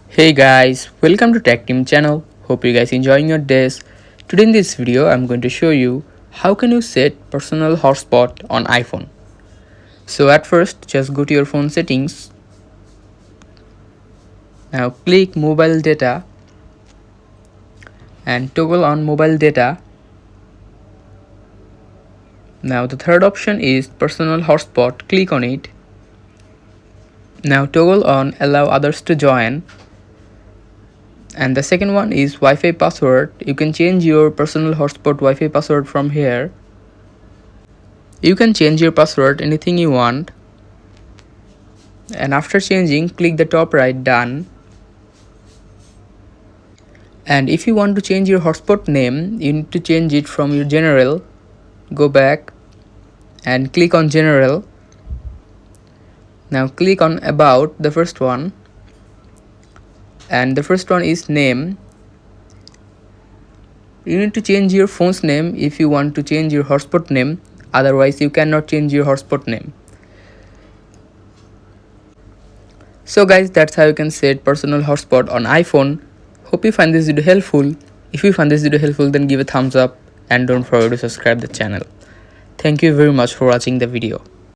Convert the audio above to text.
Hey guys, welcome to Tech Team channel. Hope you guys enjoying your days. Today in this video I'm going to show you how can you set personal hotspot on iPhone. So at first just go to your phone settings. Now click mobile data and toggle on mobile data. Now the third option is personal hotspot, click on it. Now toggle on allow others to join. And the second one is Wi-Fi password. You can change your personal hotspot Wi-Fi password from here. You can change your password anything you want. And after changing, click the top right done. And if you want to change your hotspot name, you need to change it from your general. Go back and click on general. Now click on about, the first one. And the first one is name. You need to change your phone's name if you want to change your hotspot name. Otherwise you cannot change your hotspot name. So guys, that's how you can set personal hotspot on iPhone. Hope you find this video helpful. If you find this video helpful, then give a thumbs up and don't forget to subscribe the channel. Thank you very much for watching the video.